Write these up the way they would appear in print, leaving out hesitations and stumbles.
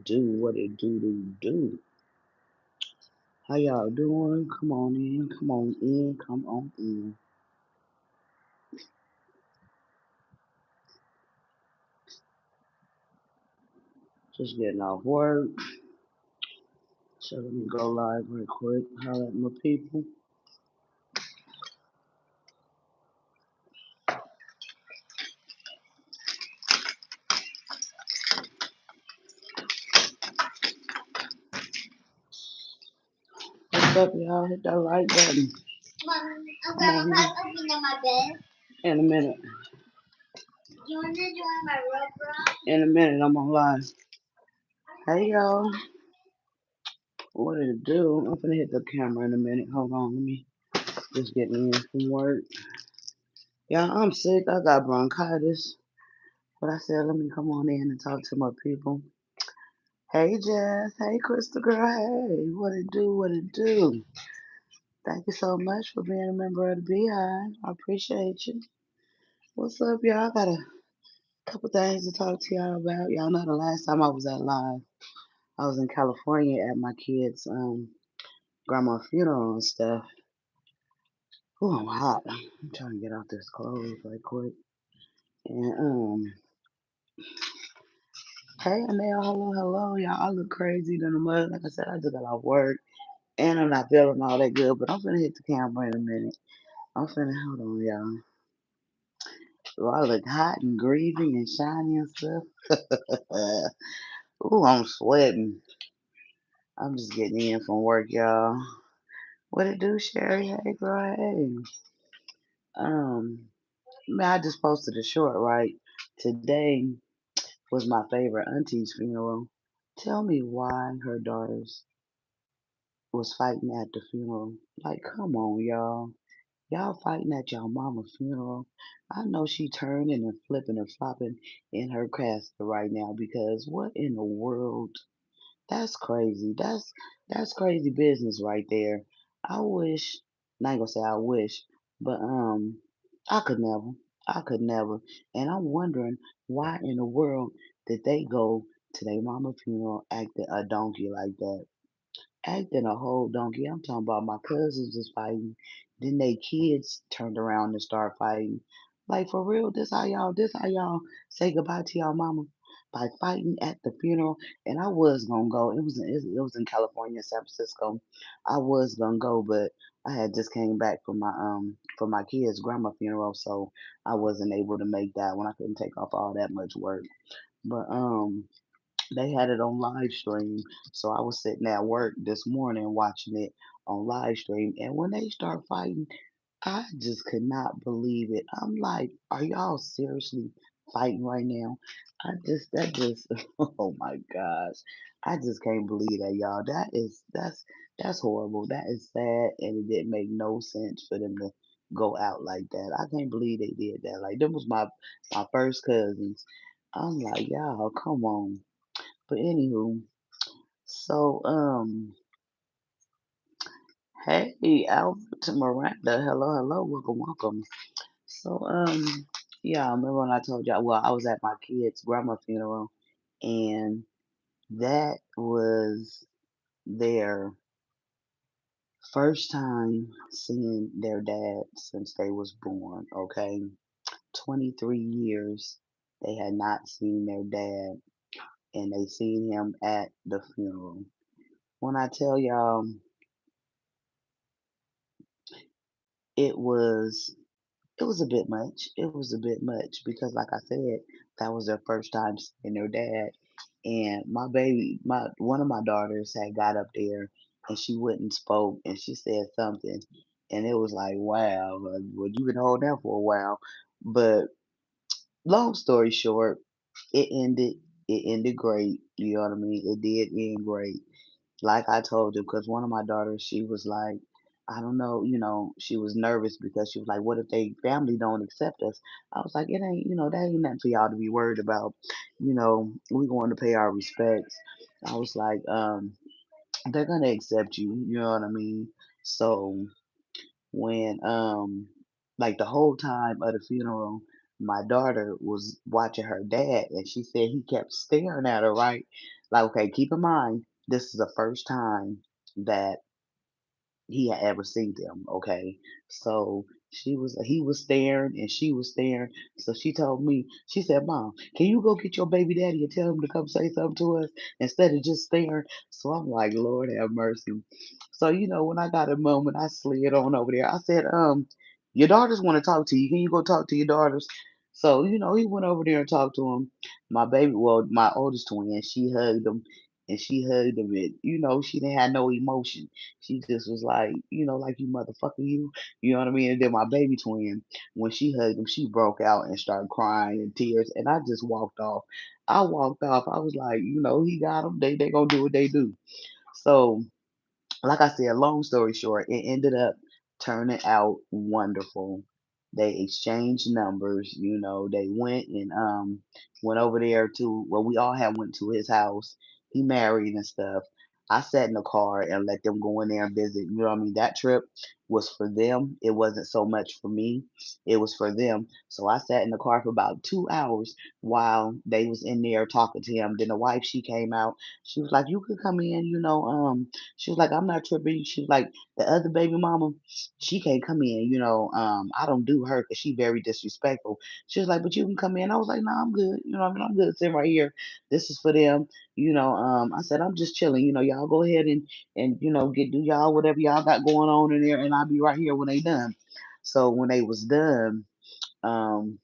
do? What it do? How y'all doing? Come on in, come on in, come on in. Just getting off work. So let me go live real quick. Holla at my people. What's up, y'all? Hit that like button. Mom, I'm Come gonna on put open in my bed. in a minute. You wanna join my rubber? In a minute, I'm on live. Hey y'all, what did it do? I'm gonna hit the camera in a minute. Hold on, let me just get in from work. Yeah, I'm sick. I got bronchitis. But I said, let me come on in and talk to my people. Hey, Jess. Hey, Crystal Girl. Hey, what it do? What it do? Thank you so much for being a member of the Beehive. I appreciate you. What's up, y'all? I got a couple things to talk to y'all about. Y'all know the last time I was at live, I was in California at my kid's grandma funeral and stuff. Ooh, I'm hot. I'm trying to get out this clothes right quick. And hey, Anel, hello, hello, y'all. I look crazy than a mud. Like I said, I just got off work. And I'm not feeling all that good, but I'm finna hit the camera in a minute. I'm finna, hold on, y'all. Oh, I look hot and greasy and shiny and stuff. Ooh, I'm sweating. I'm just getting in from work, y'all. What it do, Sherry? Hey, girl, hey. Um, Man, I just posted a short, right? Today was my favorite auntie's funeral. Tell me why her daughters was fighting at the funeral. Like, come on, y'all. Y'all fighting at y'all mama's funeral. I know she turning and flipping and flopping in her casket right now because what in the world? That's crazy. That's crazy business right there. I wish, not gonna say I wish, but I could never. I could never. And I'm wondering why in the world did they go to their mama funeral acting a donkey like that? Acting a whole donkey. I'm talking about my cousins was fighting. Then they kids turned around and start fighting. Like for real, this how y'all say goodbye to y'all mama by fighting at the funeral. And I was gonna go. It was in California, San Francisco. I was gonna go, but I had just came back from my kids' grandma funeral, so I wasn't able to make that one. I couldn't take off all that much work. But they had it on live stream. So I was sitting at work this morning watching it on live stream. And when they start fighting, I just could not believe it. I'm like, are y'all seriously fighting right now? That just, oh my gosh. I just can't believe that, y'all. That's horrible. That is sad. And it didn't make no sense for them to go out like that. I can't believe they did that. Like, them was my first cousins. I'm like, y'all, come on. But anywho, so hey Albert to Miranda, hello, hello, welcome, welcome. So yeah, I remember when I told y'all. Well, I was at my kid's grandma funeral, and that was their first time seeing their dad since they was born. Okay, 23 years they had not seen their dad, and they seen him at the funeral. When I tell y'all, it was It was a bit much. It was a bit much because, like I said, that was their first time seeing their dad. And my one of my daughters had got up there and she wouldn't spoke and she said something, and it was like, wow, well, you been holding out for a while. But long story short, it ended. It ended great. You know what I mean? It did end great, like I told you, because one of my daughters, she was like, I don't know, she was nervous because she was like, what if they family don't accept us? I was like, it ain't, that ain't nothing for y'all to be worried about. We going to pay our respects. I was like, they're gonna accept you, you know what I mean? So when like the whole time of the funeral, my daughter was watching her dad and she said he kept staring at her, right? Like, okay, keep in mind, this is the first time that he had ever seen them. Okay, so he was staring and she was staring. So she told me, she said, "Mom, can you go get your baby daddy and tell him to come say something to us instead of just staring?" So I'm like, Lord have mercy. So when I got a moment, I slid on over there. I said, your daughters want to talk to you. Can you go talk to your daughters? So he went over there and talked to him. My baby, well, my oldest twin, she hugged him. And she hugged him, and she didn't have no emotion. She just was like, like you motherfucker, you know what I mean? And then my baby twin, when she hugged him, she broke out and started crying in tears, and I just walked off. I walked off. I was like, he got them. They gonna do what they do. So like I said, long story short, it ended up turning out wonderful. They exchanged numbers, they went over there to, well, we all had went to his house. He married and stuff. I sat in the car and let them go in there and visit. You know what I mean? That trip was for them. It wasn't so much for me. It was for them. So I sat in the car for about 2 hours while they was in there talking to him. Then the wife, she came out. She was like, "You could come in, she was like, I'm not tripping. She was like, the other baby mama, she can't come in, I don't do her because she very disrespectful. She was like, but you can come in. I was like, nah, I'm good. You know what I mean? I'm good sitting right here. This is for them. I said, I'm just chilling. Y'all go ahead and do y'all whatever y'all got going on in there, and I'll be right here when they done. So when they was done, um,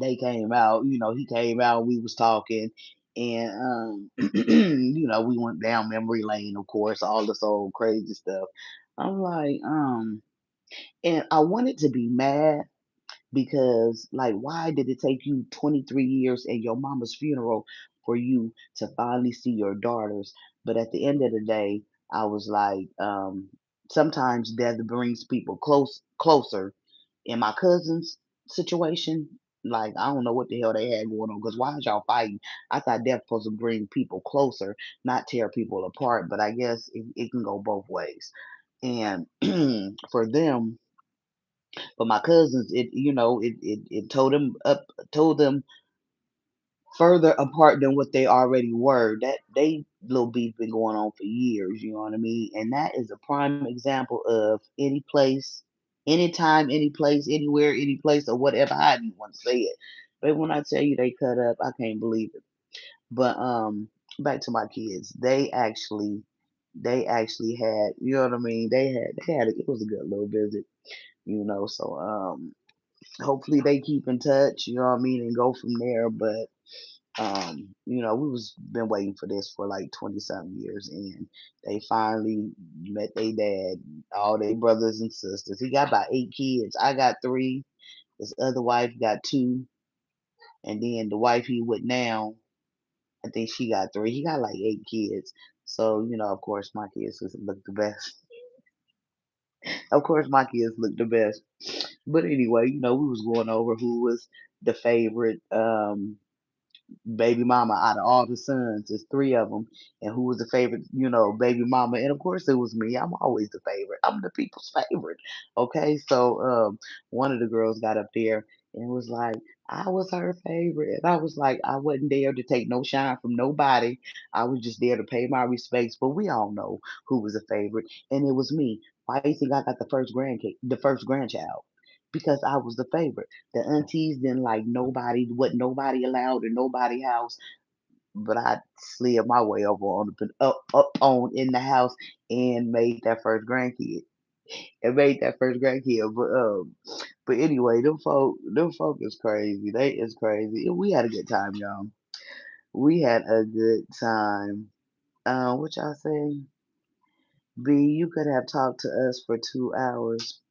they came out, he came out, we was talking, and we went down memory lane, of course, all this old crazy stuff. I'm like, and I wanted to be mad because, like, why did it take you 23 years at your mama's funeral for you to finally see your daughters? But at the end of the day, I was like, sometimes death brings people closer. In my cousin's situation, like, I don't know what the hell they had going on, because why is y'all fighting? I thought death supposed to bring people closer, not tear people apart, but I guess it can go both ways. And for them, but my cousins, it told them further apart than what they already were. That they little beef been going on for years, you know what I mean? And that is a prime example of any place, anytime, any place, anywhere, any place, or whatever. I didn't want to say it. But when I tell you they cut up, I can't believe it. But back to my kids. They actually had, you know what I mean? They had it was a good little visit, so hopefully they keep in touch, you know what I mean, and go from there. But we was been waiting for this for like 20 something years, and they finally met their dad, all their brothers and sisters. He got about 8 kids. I got three. His other wife got two, and then the wife he with now, I think she got three. He got like 8 kids. So, of course my kids look the best. Of course my kids look the best. But anyway, we was going over who was the favorite baby mama out of all the sons. There's three of them, and who was the favorite, baby mama? And of course, it was me. I'm always the favorite. I'm the people's favorite. Okay, so one of the girls got up there and was like, I was her favorite, and I was like, I wasn't there to take no shine from nobody. I was just there to pay my respects. But we all know who was a favorite, and it was me. Why do you think I got the first grandchild? Because I was the favorite. The aunties didn't like nobody, what nobody allowed in nobody house, but I slid my way over on up on in the house and made that first grandkid. And made that first grandkid. But anyway, them folk is crazy. They is crazy. We had a good time, y'all. We had a good time. What y'all say? B, you could have talked to us for 2 hours.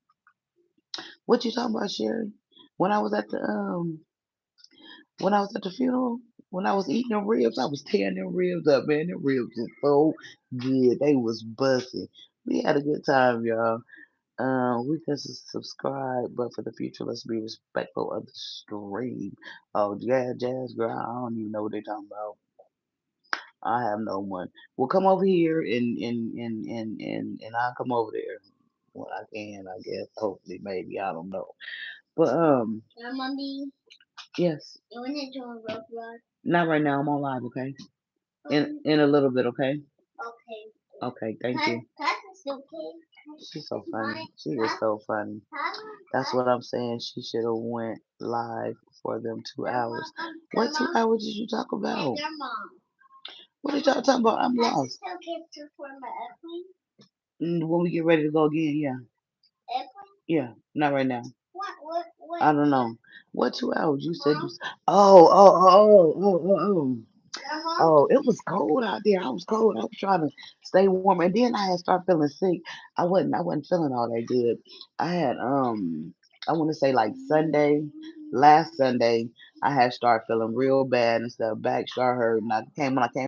What you talking about, Sherry? When I was at the When I was at the funeral, when I was eating them ribs, I was tearing them ribs up, man. Them ribs is so good. They was busting. We had a good time, y'all. We can subscribe, but for the future, let's be respectful of the stream. Oh, yeah, Jazz girl, I don't even know what they're talking about. I have no one. Well, come over here and I'll come over there when I can. I guess, hopefully, maybe I don't know. But Mommy, yes, you wanna join Roblox? not right now. I'm on live, okay? In a little bit, okay? Okay. Okay, thank you. That's okay. She's so funny. She is so funny. That's what I'm saying. She should have went live for them 2 hours. What 2 hours did you talk about? Their mom. What did y'all talk about? I'm That's lost. okay to form an airplane. When we get ready to go again, yeah. Airplane? Yeah, not right now. What? I don't know. What 2 hours? You said you. Oh, oh, oh, oh, oh, oh. Their mom? Oh, it was cold out there. I was cold. I was trying to stay warm, and then I had started feeling sick. I wasn't feeling all that good. I had I want to say like Sunday, last Sunday, I had started feeling real bad and stuff. Back started hurting. I came when I came